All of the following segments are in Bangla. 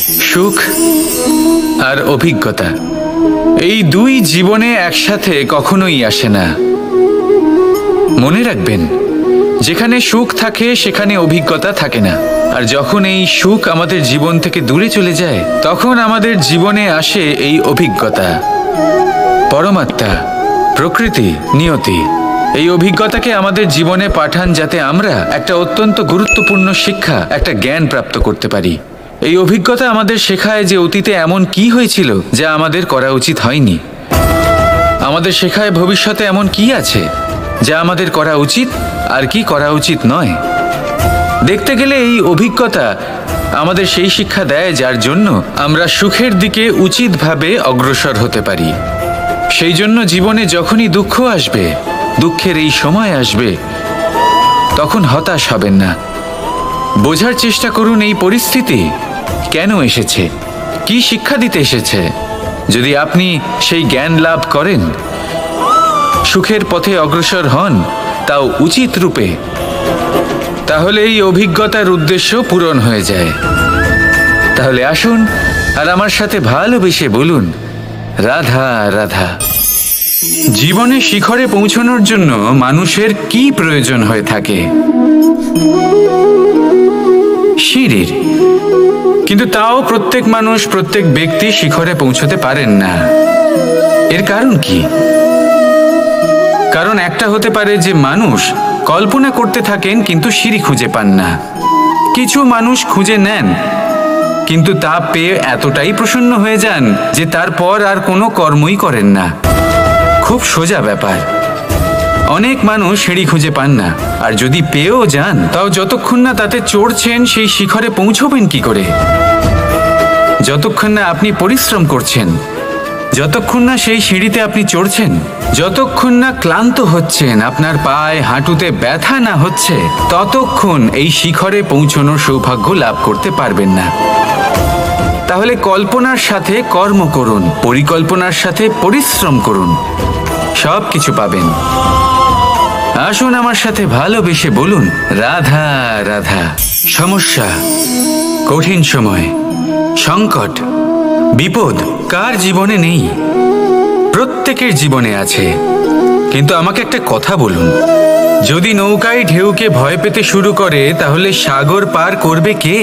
সুখ আর অভিজ্ঞতা এই দুই জীবনে একসাথে কখনোই আসে না। মনে রাখবেন, যেখানে সুখ থাকে সেখানে অভিজ্ঞতা থাকে না। আর যখন এই সুখ আমাদের জীবন থেকে দূরে চলে যায়, তখন আমাদের জীবনে আসে এই অভিজ্ঞতা। পরমাত্মা, প্রকৃতি, নিয়তি এই অভিজ্ঞতাকে আমাদের জীবনে পাঠান, যাতে আমরা একটা অত্যন্ত গুরুত্বপূর্ণ শিক্ষা, একটা জ্ঞান প্রাপ্ত করতে পারি। এই অভিজ্ঞতা আমাদের শেখায় যে অতীতে এমন কি হয়েছিল যা আমাদের করা উচিত হয়নি। আমাদের শেখায় ভবিষ্যতে এমন কি আছে যা আমাদের করা উচিত আর কি করা উচিত নয়। দেখতে গেলে এই অভিজ্ঞতা আমাদের সেই শিক্ষা দেয় যার জন্য আমরা সুখের দিকে উচিতভাবে অগ্রসর হতে পারি। সেই জন্য জীবনে যখনই দুঃখ আসবে, দুঃখের এই সময় আসবে, তখন হতাশ হবেন না। বোঝার চেষ্টা করুন এই পরিস্থিতি কেন এসেছে, কি শিক্ষা দিতে এসেছে। যদি আপনি সেই জ্ঞান লাভ করেন, সুখের পথে অগ্রসর হন, তাও উচিত রূপে, তাহলে এই অভিজ্ঞতার উদ্দেশ্য পূরণ হয়ে যায়। তাহলে আসুন আর আমার সাথে ভালোবেসে বলুন, রাধা রাধা। জীবনে শিখরে পৌঁছানোর জন্য মানুষের কি প্রয়োজন হয়ে থাকে? সিঁড়ির। কিন্তু তাও প্রত্যেক মানুষ, প্রত্যেক ব্যক্তি শিখরে পৌঁছতে পারেন না। এর কারণ কি? কারণ একটা হতে পারে যে মানুষ কল্পনা করতে থাকেন কিন্তু সিঁড়ি খুঁজে পান না। কিছু মানুষ খুঁজে নেন কিন্তু তা পেয়ে এতটাই প্রসন্ন হয়ে যান যে তারপর আর কোনো কর্মই করেন না। খুব সোজা ব্যাপার। অনেক মানুষ সিঁড়ি খুঁজে পান না, আর যদি পেয়েও যান তাও যতক্ষণ না তাতে চড়ছেন সেই শিখরে পৌঁছবেন কি করে? যতক্ষণ না আপনি পরিশ্রম করছেন, যতক্ষণ না সেই সিঁড়িতে আপনি চড়ছেন, যতক্ষণ না ক্লান্ত হচ্ছেন, আপনার পায়ে হাঁটুতে ব্যথা না হচ্ছে, ততক্ষণ এই শিখরে পৌঁছানোর সৌভাগ্য লাভ করতে পারবেন না। তাহলে কল্পনার সাথে কর্ম করুন, পরিকল্পনার সাথে পরিশ্রম করুন, সব কিছু পাবেন। আসুন আমার সাথে ভালোবেসে বলুন, রাধা রাধা। সমস্যা, কঠিন সময়, সংকট, বিপদ কার জীবনে নেই? প্রত্যেকের জীবনে আছে। কিন্তু আমাকে একটা কথা বলুন, যদি নৌকায় ঢেউকে ভয় পেতে শুরু করে, তাহলে সাগর পার করবে কে?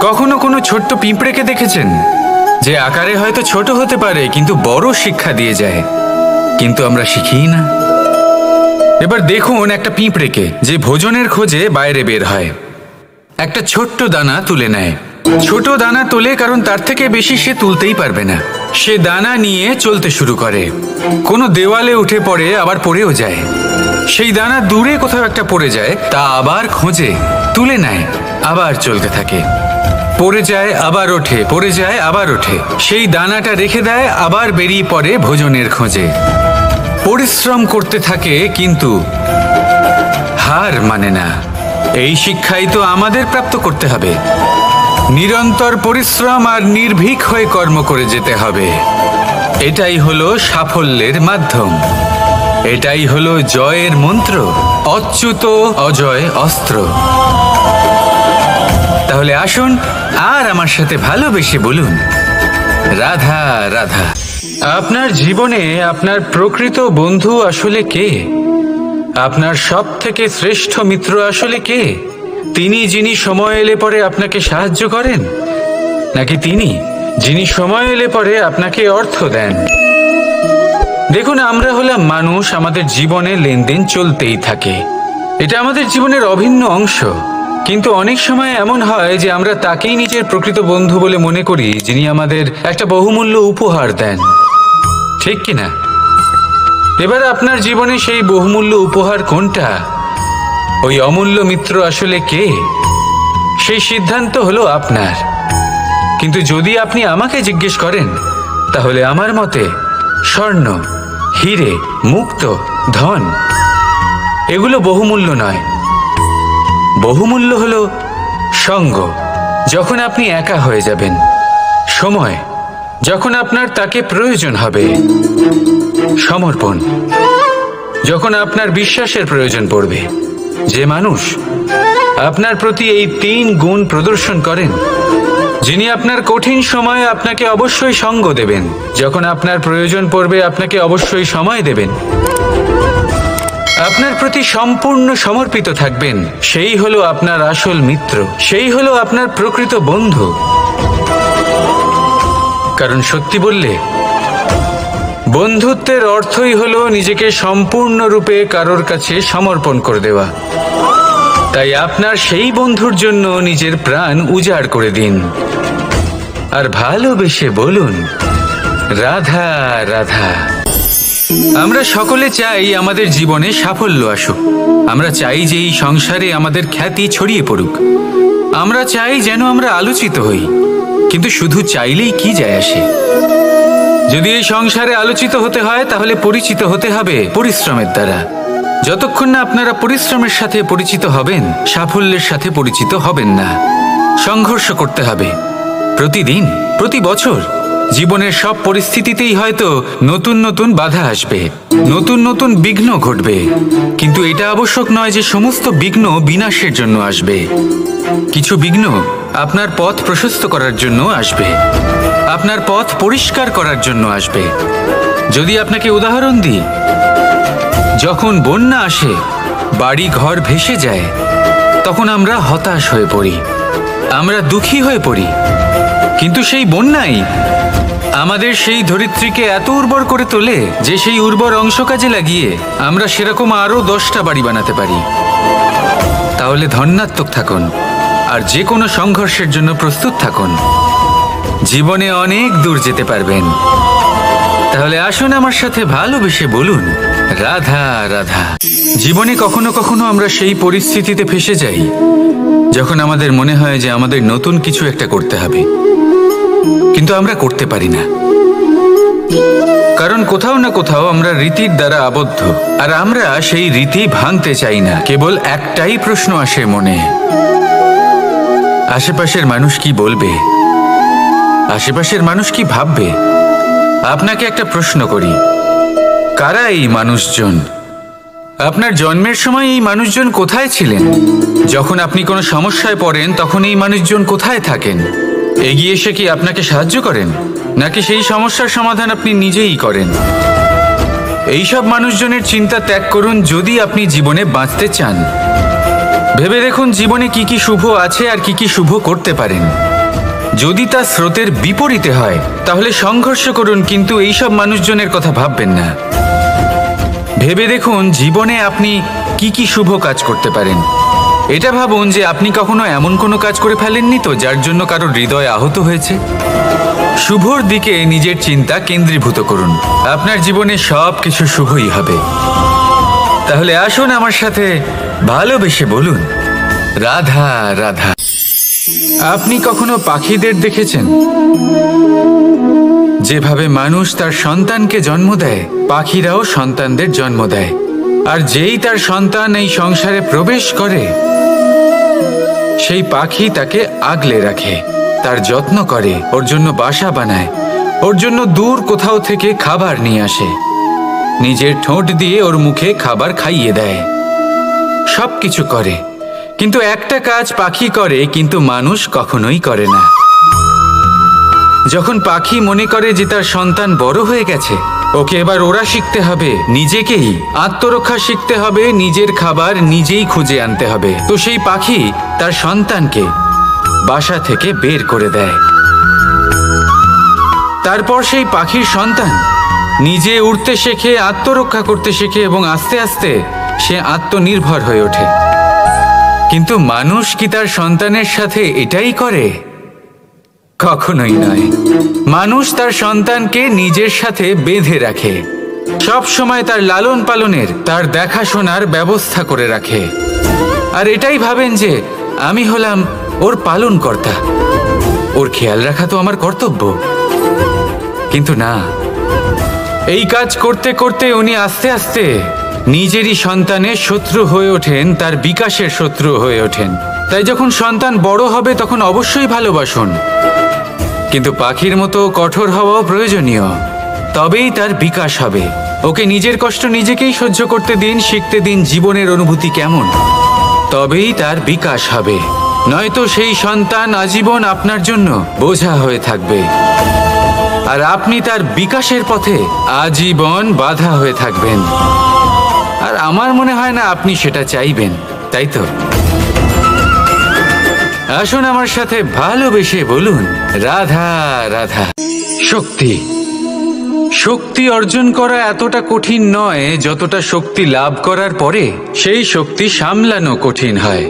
কখনো কোনো ছোট্ট পিঁপড়েকে দেখেছেন, যে আকারে হয়তো ছোট হতে পারে কিন্তু বড় শিক্ষা দিয়ে যায়? কিন্তু আমরা শিখি না। এবার দেখুন একটা পিঁপড়েকে, যে ভোজনের খোঁজে বাইরে বের হয়, একটা ছোট্ট দানা তুলে নেয়। ছোট দানা তোলে কারণ তার থেকে বেশি সে তুলতেই পারবে না। সে দানা নিয়ে চলতে শুরু করে, কোনো দেওয়ালে উঠে পড়ে, আবার পড়েও যায়। সেই দানা দূরে কোথাও একটা পড়ে যায়, তা আবার খোঁজে, তুলে নেয়, আবার চলতে থাকে। পড়ে যায়, আবার ওঠে, পড়ে যায়, আবার ওঠে। সেই দানাটা রেখে দেয়, আবার বেরিয়ে পড়ে ভোজনের খোঁজে। পরিশ্রম করতে থাকে কিন্তু হার মানে না। এই শিক্ষাই তো আমাদের প্রাপ্ত করতে হবে। নিরন্তর পরিশ্রম আর নির্ভীক হয়ে কর্ম করে যেতে হবে। এটাই হলো সাফল্যের মাধ্যম, এটাই হলো জয়ের মন্ত্র, অচ্যুত অজয় অস্ত্র। তাহলে আসুন আর আমার সাথে ভালোবেসে বলুন, রাধা রাধা। আপনার জীবনে আপনার প্রকৃত বন্ধু আসলে কে? আপনার সব থেকে শ্রেষ্ঠ মিত্র আসলে কে? তিনি যিনি সময় এলে পরে আপনাকে সাহায্য করেন, নাকি তিনি যিনি সময় এলে পরে আপনাকে অর্থ দেন? দেখুন, আমরা হলাম মানুষ, আমাদের জীবনে লেনদেন চলতেই থাকে। এটা আমাদের জীবনের অভিন্ন অংশ। কিন্তু অনেক সময় এমন হয় যে আমরা তাকেই নিজের প্রকৃত বন্ধু বলে মনে করি, যিনি আমাদের একটা বহুমূল্য উপহার দেন, ঠিক কিনা? এবার আপনার জীবনে সেই বহুমূল্য উপহার কোনটা, ওই অমূল্য মিত্র আসলে কে, সেই সিদ্ধান্ত হলো আপনার। কিন্তু যদি আপনি আমাকে জিজ্ঞেস করেন, তাহলে আমার মতে স্বর্ণ, হিরে, মুক্ত, ধন এগুলো বহুমূল্য নয়। বহুমূল্য হলো সঙ্গ, যখন আপনি একা হয়ে যাবেন, সময়, যখন আপনার তাকে প্রয়োজন হবে, সমর্পণ, যখন আপনার বিশ্বাসের প্রয়োজন পড়বে। যে মানুষ আপনার প্রতি এই 3 গুণ প্রদর্শন করেন, যিনি আপনার কঠিন সময়ে আপনাকে অবশ্যই সঙ্গ দেবেন, যখন আপনার প্রয়োজন পড়বে আপনাকে অবশ্যই সময় দেবেন, আপনার প্রতি সম্পূর্ণ সমর্পিত থাকবেন, সেই হলো আপনার আসল মিত্র, সেই হলো আপনার প্রকৃত বন্ধু। কারণ সত্যি বললে বন্ধুত্বের অর্থই হলো নিজেকে সম্পূর্ণরূপে কারোর কাছে সমর্পণ করে দেওয়া। তাই আপনার সেই বন্ধুর জন্য নিজের প্রাণ উজাড় করে দিন আর ভালোবেসে বলুন, রাধা রাধা। আমরা সকলে চাই আমাদের জীবনে সাফল্য আসুক। আমরা চাই যে এই সংসারে আমাদের খ্যাতি ছড়িয়ে পড়ুক। আমরা চাই যেন আমরা আলোচিত হই। কিন্তু শুধু চাইলেই কি যায় আসে? যদি এই সংসারে আলোচিত হতে হয় তাহলে পরিচিত হতে হবে পরিশ্রমের দ্বারা। যতক্ষণ না আপনারা পরিশ্রমের সাথে পরিচিত হবেন, সাফল্যের সাথে পরিচিত হবেন না। সংঘর্ষ করতে হবে প্রতিদিন, প্রতি বছর। জীবনের সব পরিস্থিতিতেই হয়তো নতুন নতুন বাধা আসবে, নতুন নতুন বিঘ্ন ঘটবে, কিন্তু এটা আবশ্যক নয় যে সমস্ত বিঘ্ন বিনাশের জন্য আসবে। কিছু বিঘ্ন আপনার পথ প্রশস্ত করার জন্য আসবে, আপনার পথ পরিষ্কার করার জন্য আসবে। যদি আপনাকে উদাহরণ দিই, যখন বন্যা আসে, বাড়ি ঘর ভেসে যায়, তখন আমরা হতাশ হয়ে পড়ি, আমরা দুঃখী হয়ে পড়ি। কিন্তু সেই বন্যাই আমাদের সেই ধরিত্রীকে এত উর্বর করে তোলে যে সেই উর্বর অংশ কাজে লাগিয়ে আমরা সেরকম আরো 10টা বাড়ি বানাতে পারি। তাহলে ধন্যাত্মক থাকুন আর যে কোনো সংঘর্ষের জন্য প্রস্তুত থাকুন। জীবনে অনেক দূর যেতে পারবেন। তাহলে আসুন আমার সাথে ভালোবেসে বলুন, রাধা রাধা। জীবনে কখনো কখনো আমরা সেই পরিস্থিতিতে ফেসে যাই যখন আমাদের মনে হয় যে আমাদের নতুন কিছু একটা করতে হবে, কিন্তু আমরা করতে পারি না। কারণ কোথাও না কোথাও আমরা রীতির দ্বারা আবদ্ধ, আর আমরা সেই রীতি ভাঙতে চাই না। কেবল একটাই প্রশ্ন আসে মনে, আশেপাশের মানুষ কি বলবে, আশেপাশের মানুষ কি ভাববে। আপনাকে একটা প্রশ্ন করি, কারা এই মানুষজন? আপনার জন্মের সময় এই মানুষজন কোথায় ছিলেন? যখন আপনি কোনো সমস্যায় পড়েন তখন এই মানুষজন কোথায় থাকেন? এগিয়ে এসে কি আপনাকে সাহায্য করেন, নাকি সেই সমস্যার সমাধান আপনি নিজেই করেন? এইসব মানুষজনের চিন্তা ত্যাগ করুন যদি আপনি জীবনে বাঁচতে চান। ভেবে দেখুন জীবনে কি কি শুভ আছে আর কি কি শুভ করতে পারেন। যদি তা স্রোতের বিপরীতে হয় তাহলে সংঘর্ষ করুন, কিন্তু এইসব মানুষজনের কথা ভাববেন না। ভেবে দেখুন জীবনে আপনি কি কি শুভ কাজ করতে পারেন। এটা ভাবুন যে আপনি কখনো এমন কোনো কাজ করে ফেলেননি তো যার জন্য কারো হৃদয় আহত হয়েছে। শুভর দিকে নিজের চিন্তা কেন্দ্রীভূত করুন, আপনার জীবনে সব কিছু শুভই হবে। তাহলে আসুন আমার সাথে ভালোবেসে বলুন, রাধা রাধা। আপনি কখনো পাখিদের দেখেছেন? যেভাবে মানুষ তার সন্তানকে জন্ম দেয়, পাখিরাও সন্তানদের জন্ম দেয়। আর যেই তার সন্তান এই সংসারে প্রবেশ করে, সেই পাখি তাকে আগলে রাখে, তার যত্ন করে, ওর জন্য বাসা বানায়, ওর জন্য দূর কোথাও থেকে খাবার নিয়ে আসে, নিজের ঠোঁট দিয়ে ওর মুখে খাবার খাইয়ে দেয়, সবকিছু করে। কিন্তু একটা কাজ পাখি করে কিন্তু মানুষ কখনোই করে না। যখন পাখি মনে করে যে তার সন্তান বড় হয়ে গেছে, ওকে এবার ওরা শিখতে হবে, নিজেকেই আত্মরক্ষা শিখতে হবে, নিজের খাবার নিজেই খুঁজে আনতে হবে, তো সেই পাখি তার সন্তানকে বাসা থেকে বের করে দেয়। তারপর সেই পাখির সন্তান নিজে উড়তে শেখে, আত্মরক্ষা করতে শেখে এবং আস্তে আস্তে সে আত্মনির্ভর হয়ে ওঠে। কিন্তু মানুষ কি তার সন্তানের সাথে এটাই করে? কখনোই নয়। মানুষ তার সন্তানকে নিজের সাথে বেঁধে রাখে, সব সময় তার লালন পালনের, তার দেখাশোনার ব্যবস্থা করে রাখে, আর এটাই ভাবেন যে আমি হলাম ওর পালনকর্তা, ওর খেয়াল রাখা তো আমার কর্তব্য। কিন্তু না, এই কাজ করতে করতে উনি আস্তে আস্তে নিজেরই সন্তানের শত্রু হয়ে ওঠেন, তার বিকাশের শত্রু হয়ে ওঠেন। তাই যখন সন্তান বড় হবে তখন অবশ্যই ভালোবাসুন, কিন্তু পাখির মতো কঠোর হওয়াও প্রয়োজনীয়, তবেই তার বিকাশ হবে। ওকে নিজের কষ্ট নিজেকেই সহ্য করতে দিন, শিখতে দিন জীবনের অনুভূতি কেমন। তবেই তার বিকাশ হবে, নয়তো সেই সন্তান আজীবন আপনার জন্য বোঝা হয়ে থাকবে আর আপনি তার বিকাশের পথে আজীবন বাধা হয়ে থাকবেন। আর আমার মনে হয় না আপনি সেটা চাইবেন, তাই তো? আসুন আমার সাথে ভালোবেসে বলুন, রাধা রাধা। শক্তি শক্তি অর্জন করা এতটা কঠিন নয় যতটা শক্তি লাভ করার পরে সেই শক্তি সামলানো কঠিন হয়।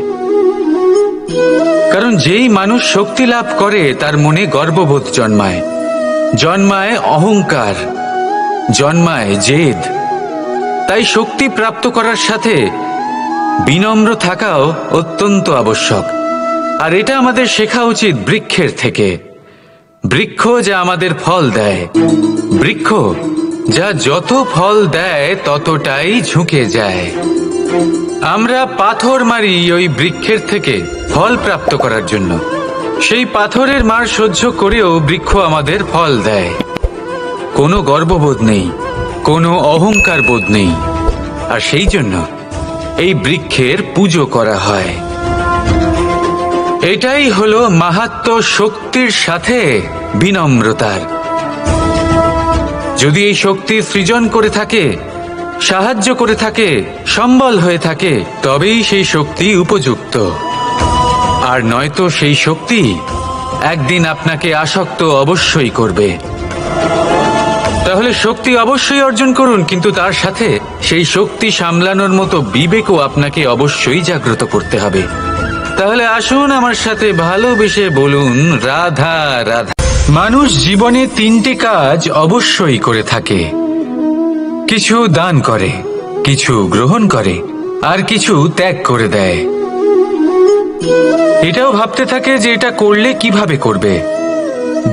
কারণ যেই মানুষ শক্তি লাভ করে তার মনে গর্ববোধ জন্মায়, জন্মায় অহংকার, জন্মায় জেদ। তাই শক্তি প্রাপ্ত করার সাথে বিনম্র থাকাও অত্যন্ত আবশ্যক। আর এটা আমাদের শেখা উচিত বৃক্ষের থেকে। বৃক্ষ যা আমাদের ফল দেয়, বৃক্ষ যা যত ফল দেয় ততটাই ঝুঁকে যায়। আমরা পাথর মারি ওই বৃক্ষের থেকে ফল প্রাপ্ত করার জন্য। সেই পাথরের মার সহ্য করেও বৃক্ষ আমাদের ফল দেয়। কোনো গর্ববোধ নেই, কোনো অহংকার বোধ নেই। আর সেই জন্য এই বৃক্ষের পুজো করা হয়। এটাই হলো মাহাত্ম্য শক্তির সাথে বিনম্রতার। যদি এই শক্তি সৃজন করে থাকে, সাহায্য করে থাকে, সম্বল হয়ে থাকে, তবেই সেই শক্তি উপযুক্ত। আর নয়তো সেই শক্তি একদিন আপনাকে আসক্ত অবশ্যই করবে। তাহলে শক্তি অবশ্যই অর্জন করুন, কিন্তু তার সাথে সেই শক্তি সামলানোর মতো বিবেকও আপনাকে অবশ্যই জাগ্রত করতে হবে। তাহলে আসুন আমার সাথে ভালোবেসে বলুন, রাধা রাধা। মানুষ জীবনে তিনটে কাজ অবশ্যই করে থাকে। কিছু দান করে, কিছু গ্রহণ করে, আর কিছু ত্যাগ করে দেয়। এটাও ভাবতে থাকে যে এটা করলে কিভাবে করবে।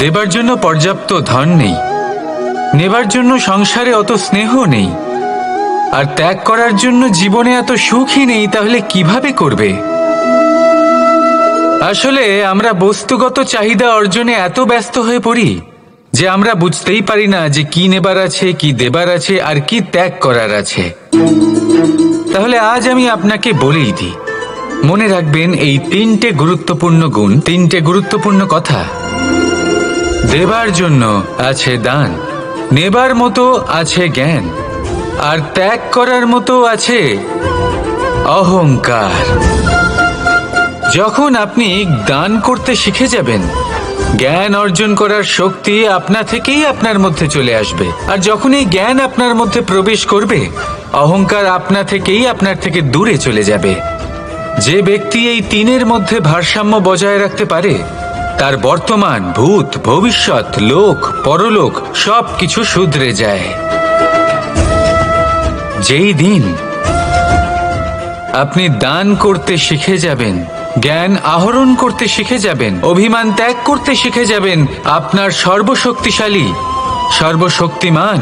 দেবার জন্য পর্যাপ্ত ধন নেই, নেবার জন্য সংসারে অত স্নেহ নেই, আর ত্যাগ করার জন্য জীবনে এত সুখই নেই, তাহলে কিভাবে করবে? আসলে আমরা বস্তুগত চাহিদা অর্জনে এত ব্যস্ত হয়ে পড়ি যে আমরা বুঝতেই পারি না যে কি নেবার আছে, কি দেবার আছে, আর কি ত্যাগ করার আছে। তাহলে আজ আমি আপনাকে বলেই দিই, মনে রাখবেন এই তিনটে গুরুত্বপূর্ণ গুণ, তিনটে গুরুত্বপূর্ণ কথা। দেবার জন্য আছে দান, নেবার মতো আছে জ্ঞান, আর ত্যাগ করার মতো আছে অহংকার। যখন আপনি দান করতে শিখে যাবেন, জ্ঞান অর্জন করার শক্তি আপনা থেকেই আপনার মধ্যে চলে আসবে। আর যখন এই জ্ঞান আপনার মধ্যে প্রবেশ করবে, অহংকার আপনা থেকেই আপনার থেকে দূরে চলে যাবে। যে ব্যক্তি এই তিনের মধ্যে ভারসাম্য বজায় রাখতে পারে, তার বর্তমান, ভূত, ভবিষ্যৎ, লোক, পরলোক সব কিছু শুধরে যায়। যেই দিন আপনি দান করতে শিখে যাবেন, জ্ঞান আহরণ করতে শিখে যাবেন, অভিমান ত্যাগ করতে শিখে যাবেন, আপনার সর্বশক্তিশালী, সর্বশক্তিমান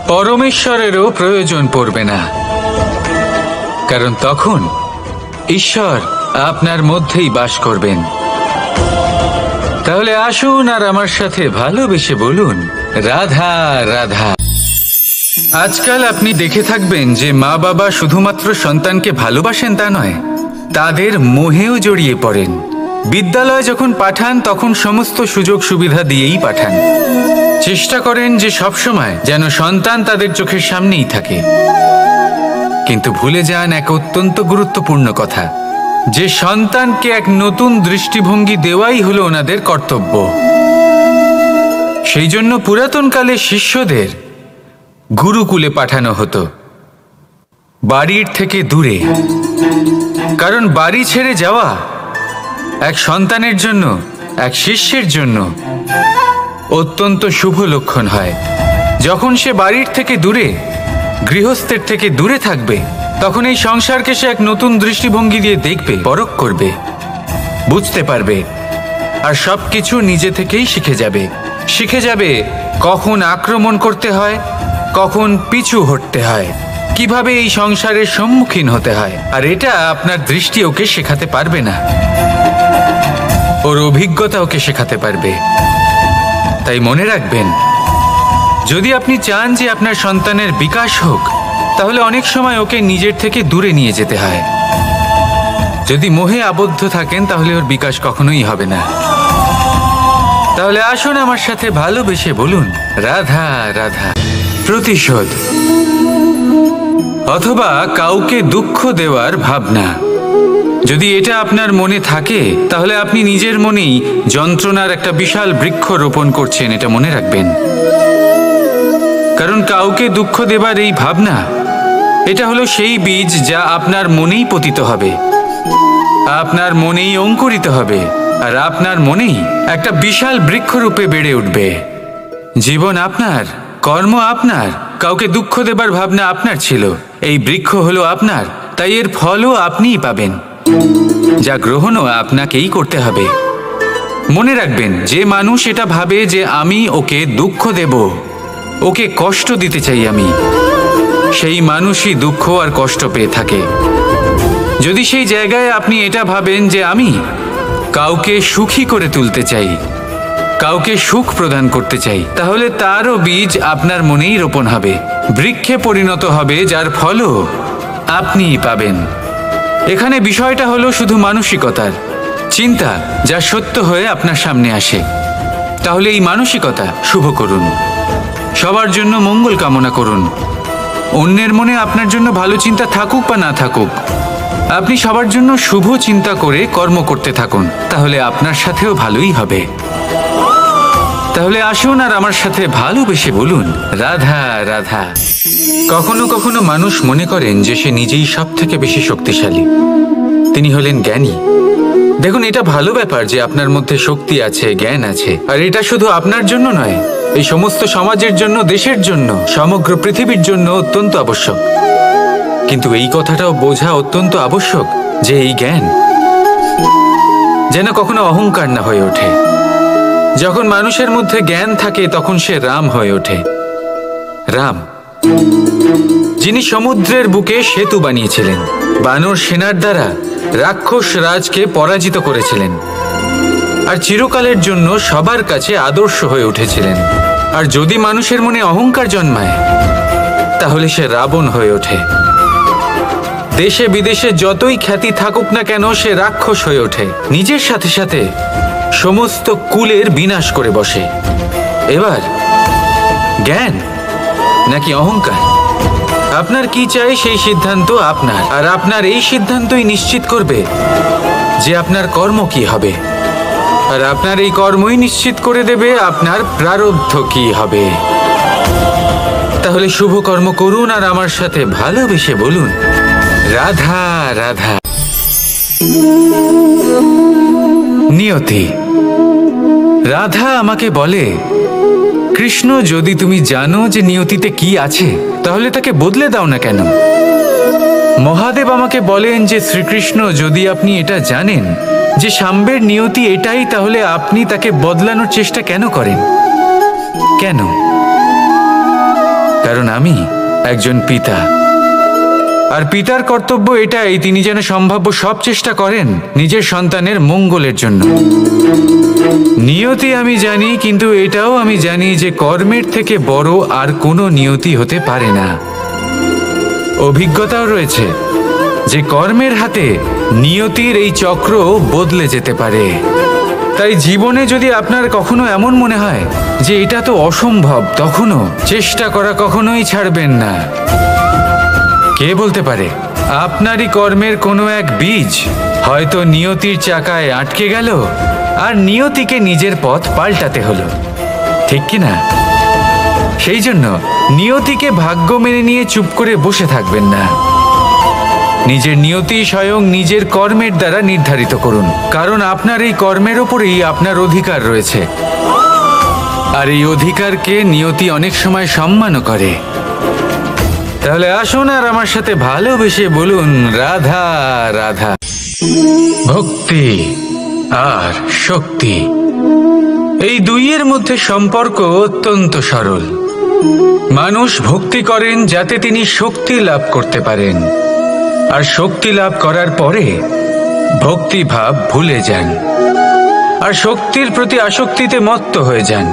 পরমেশ্বরেরও প্রয়োজন পড়বে না। কারণ তখন ঈশ্বর আপনার মধ্যেই বাস করবেন। তাহলে আসুন আর আমার সাথে ভালোবেসে বলুন, রাধা রাধা। আজকাল আপনি দেখে থাকবেন যে মা বাবা শুধুমাত্র সন্তানকে ভালোবাসেন তা নয়, তাদের মোহেও জড়িয়ে পড়েন। বিদ্যালয়ে যখন পাঠান তখন সমস্ত সুযোগ সুবিধা দিয়েই পাঠান। চেষ্টা করেন যে সবসময় যেন সন্তান তাদের চোখের সামনেই থাকে। কিন্তু ভুলে যান এক অত্যন্ত গুরুত্বপূর্ণ কথা, যে সন্তানকে এক নতুন দৃষ্টিভঙ্গি দেওয়াই হলো ওনাদের কর্তব্য। সেই জন্য পুরাতনকালে শিষ্যদের গুরুকুলে পাঠানো হতো, বাড়ির থেকে দূরে। কারণ বাড়ি ছেড়ে যাওয়া এক সন্তানের জন্য, এক শিষ্যের জন্য অত্যন্ত শুভ লক্ষণ হয়। যখন সে বাড়ির থেকে দূরে, গৃহস্থের থেকে দূরে থাকবে, তখন এই সংসারকে সে এক নতুন দৃষ্টিভঙ্গি দিয়ে দেখবে, পরখ করবে, বুঝতে পারবে, আর সবকিছু নিজে থেকেই শিখে যাবে। শিখে যাবে কখন আক্রমণ করতে হয়, কখন পিছু হটতে হয়, কিভাবে এই সংসারের সম্মুখীন হতে হয়। আর এটা আপনার দৃষ্টি ওকে শেখাতে পারবে না, ওর অভিজ্ঞতা ওকে শেখাতে পারবে। তাই মনে রাখবেন, যদি আপনি চান যে আপনার সন্তানের বিকাশ হোক, তাহলে অনেক সময় ওকে নিজের থেকে দূরে নিয়ে যেতে হয়। যদি মোহে আবদ্ধ থাকেন তাহলে ওর বিকাশ কখনোই হবে না। তাহলে আসুন আমার সাথে ভালোবেসে বলুন, রাধা রাধা। প্রতিশোধ অথবা কাউকে দুঃখ দেওয়ার ভাবনা, যদি এটা আপনার মনে থাকে তাহলে আপনি নিজের মনেই যন্ত্রণার একটা বিশাল বৃক্ষ রোপণ করছেন, এটা মনে রাখবেন। কারণ কাউকে দুঃখ দেবার এই ভাবনা, এটা হলো সেই বীজ যা আপনার মনেই পতিত হবে, আপনার মনেই অঙ্কুরিত হবে, আর আপনার মনেই একটা বিশাল বৃক্ষরূপে বেড়ে উঠবে। জীবন আপনার, কর্ম আপনার, কাউকে দুঃখ দেবার ভাবনা আপনার ছিল, এই বৃক্ষ হলো আপনার, তাই এর ফলও আপনিই পাবেন, যা গ্রহণও আপনাকেই করতে হবে। মনে রাখবেন, যে মানুষ এটা ভাবে যে আমি ওকে দুঃখ দেব, ওকে কষ্ট দিতে চাই আমি, সেই মানুষই দুঃখ আর কষ্ট পেয়ে থাকে। যদি সেই জায়গায় আপনি এটা ভাবেন যে আমি কাউকে সুখী করে তুলতে চাই, কাউকে সুখ প্রদান করতে চাই, তাহলে তারও বীজ আপনার মনেই রোপণ হবে, বৃক্ষে পরিণত হবে, যার ফলও আপনিই পাবেন। এখানে বিষয়টা হলো শুধু মানসিকতার চিন্তা, যা সত্য হয়ে আপনার সামনে আসে। তাহলে এই মানসিকতা শুভ করুন, সবার জন্য মঙ্গল কামনা করুন। অন্যের মনে আপনার জন্য ভালো চিন্তা থাকুক বা না থাকুক, আপনি সবার জন্য শুভ চিন্তা করে কর্ম করতে থাকুন, তাহলে আপনার সাথেও ভালোই হবে। তাহলে আসুন আর আমার সাথে ভালোবেসে বলুন, রাধা রাধা। কখনো কখনো মানুষ মনে করেন যে সে নিজেই সব থেকে বেশি শক্তিশালী, তিনি হলেন জ্ঞানী। দেখুন, এটা ভালো ব্যাপার যে আপনার মধ্যে শক্তি আছে, জ্ঞান আছে, আর এটা শুধু আপনার জন্য নয়, এই সমস্ত সমাজের জন্য, দেশের জন্য, সমগ্র পৃথিবীর জন্য অত্যন্ত আবশ্যক। কিন্তু এই কথাটাও বোঝা অত্যন্ত আবশ্যক যে এই জ্ঞান যেন কখনো অহংকার না হয়ে ওঠে। যখন মানুষের মধ্যে জ্ঞান থাকে তখন সে রাম হয়ে ওঠে। রাম, যিনি সমুদ্রের বুকে সেতু বানিয়েছিলেন, বানর সেনার দ্বারা রাক্ষস রাজকে পরাজিত করেছিলেন, আর চিরকালের জন্য সবার কাছে আদর্শ হয়ে উঠেছিলেন। আর যদি মানুষের মনে অহংকার জন্মায় তাহলে সে রাবণ হয়ে ওঠে। দেশে বিদেশে যতই খ্যাতি থাকুক না কেন, সে রাক্ষস হয়ে ওঠে, নিজের সাথে সাথে সমস্ত কুলের বিনাশ করে বসে। এবার জ্ঞান নাকি অহংকার, আপনার কি চাই সেই সিদ্ধান্ত আপনার, আর আপনার এই সিদ্ধান্তই নিশ্চিত করবে যে আপনার কর্ম কি হবে, আর আপনার এই কর্মই নিশ্চিত করে দেবে আপনার প্রারব্ধ কি হবে। তাহলে শুভ কর্ম করুন আর আমার সাথে ভালোবেসে বলুন, রাধা রাধা। নিয়তি। রাধা আমাকে বলে, কৃষ্ণ, যদি তুমি জানো যে নিয়তিতে কি আছে তাহলে তাকে বদলে দাও না কেন? মহাদেব আমাকে বলেন যে শ্রীকৃষ্ণ, যদি আপনি এটা জানেন যে সাম্বের নিয়তি এটাই, তাহলে আপনি তাকে বদলানোর চেষ্টা কেন করেন? কেন? কারণ আমি একজন পিতা, আর পিতার কর্তব্য এটাই, তিনি যেন সম্ভাব্য সব চেষ্টা করেন নিজের সন্তানের মঙ্গলের জন্য। নিয়তি আমি জানি, কিন্তু এটাও আমি জানি যে কর্মের থেকে বড় আর কোনো নিয়তি হতে পারে না। অভিজ্ঞতাও রয়েছে যে কর্মের হাতে নিয়তির এই চক্র বদলে যেতে পারে। তাই জীবনে যদি আপনার কখনো এমন মনে হয় যে এটা তো অসম্ভব, তখনও চেষ্টা করা কখনোই ছাড়বেন না। কে বলতে পারে আপনারই কর্মের কোনো এক বীজ হয়তো নিয়তির চাকায় আটকে গেল, আর নিয়তিকে নিজের পথ পাল্টাতে হলো, ঠিক কি না? সেই জন্য নিয়তিকে ভাগ্য মেনে নিয়ে চুপ করে বসে থাকবেন না। নিজের নিয়তি স্বয়ং নিজের কর্মের দ্বারা নির্ধারিত করুন, কারণ আপনার এই কর্মের ওপরেই আপনার অধিকার রয়েছে, আর এই অধিকারকে নিয়তি অনেক সময় সম্মানও করে। তাহলে আসুন আর আমার সাথে ভালোবেসে বলুন, রাধা রাধা। ভক্তি আর শক্তি, এই দুইয়ের মধ্যে সম্পর্ক অত্যন্ত সরল। মানুষ ভক্তি করেন যাতে তিনি শক্তি লাভ করতে পারেন, আর শক্তি লাভ করার পরে ভক্তিভাব ভুলে যান, আর শক্তির প্রতি আসক্তিতে মত্ত হয়ে যান,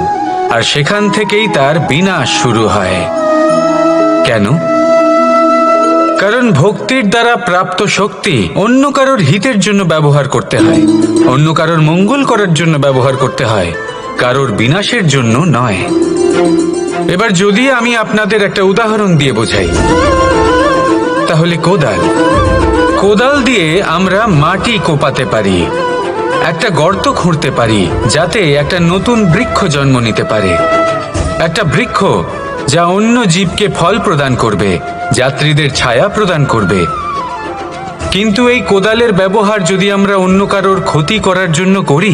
আর সেখান থেকেই তার বিনাশ শুরু হয়। কেন? কারণ ভক্তির দ্বারা প্রাপ্ত শক্তি অন্য কারোর হিতের জন্য ব্যবহার করতে হয়, অন্য কারোর মঙ্গল করার জন্য ব্যবহার করতে হয়, কারোর বিনাশের জন্য নয়। এবার যদি আমি আপনাদের একটা উদাহরণ দিয়ে বোঝাই, তাহলে কোদাল দিয়ে আমরা মাটি কোপাতে পারি, একটা গর্ত খুঁড়তে পারি যাতে একটা নতুন বৃক্ষ জন্ম নিতে পারে, একটা বৃক্ষ যা অন্য জীবকে ফল প্রদান করবে, যাত্রীদের ছায়া প্রদান করবে। কিন্তু এই কোদালের ব্যবহার যদি আমরা অন্য কারোর ক্ষতি করার জন্য করি,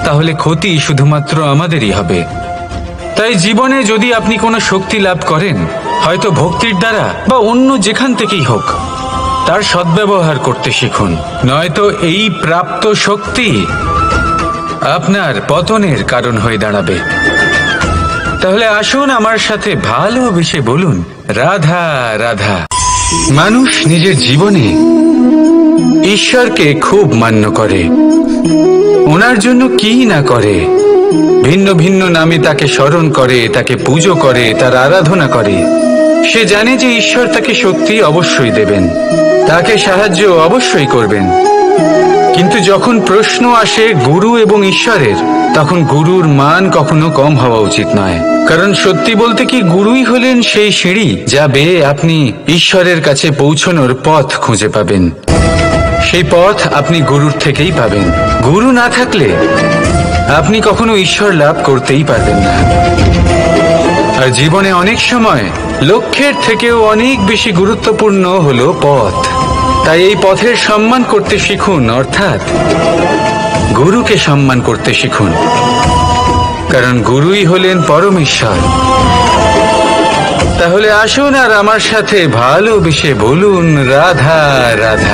তাহলে ক্ষতি শুধুমাত্র আমাদেরই হবে। তাই জীবনে যদি আপনি কোনো শক্তি লাভ করেন, হয়তো ভক্তির দ্বারা বা অন্য যেখান থেকেই হোক, তার সদ্ব্যবহার করতে শিখুন, নয়তো এই প্রাপ্ত শক্তি আপনার পতনের কারণ হয়ে দাঁড়াবে। তাহলে আসুন আমার সাথে ভালোবেসে বলুন, রাধা রাধা। মানুষ নিজের জীবনে ঈশ্বরকে খুব মান্য করে, ওনার জন্য কি না করে, ভিন্ন ভিন্ন নামে তাকে স্মরণ করে, তাকে পুজো করে, তার আরাধনা করে। সে জানে যে ঈশ্বর তাকে শক্তি অবশ্যই দেবেন, তাকে সাহায্য অবশ্যই করবেন। কিন্তু যখন প্রশ্ন আসে গুরু এবং ঈশ্বরের, তখন গুরুর মান কখনো কম হওয়া উচিত নয়। কারণ সত্যি বলতে কি, গুরুই হলেন সেই সিঁড়ি যা বেয়ে আপনি ঈশ্বরের কাছে পৌঁছানোর পথ খুঁজে পাবেন। সেই পথ আপনি গুরুর থেকেই পাবেন। গুরু না থাকলে আপনি কখনো ঈশ্বর লাভ করতেই পারবেন না। আর জীবনে অনেক সময় লক্ষ্যের থেকেও অনেক বেশি গুরুত্বপূর্ণ হলো পথ। তাই এই পথের সম্মান করতে শিখুন, অর্থাৎ গুরুকে সম্মান করতে শিখুন, কারণ গুরুই হলেন পরমেশ্বর। তাহলে আসুন আর আমার সাথে ভালোবেসে বলুন, রাধা রাধা।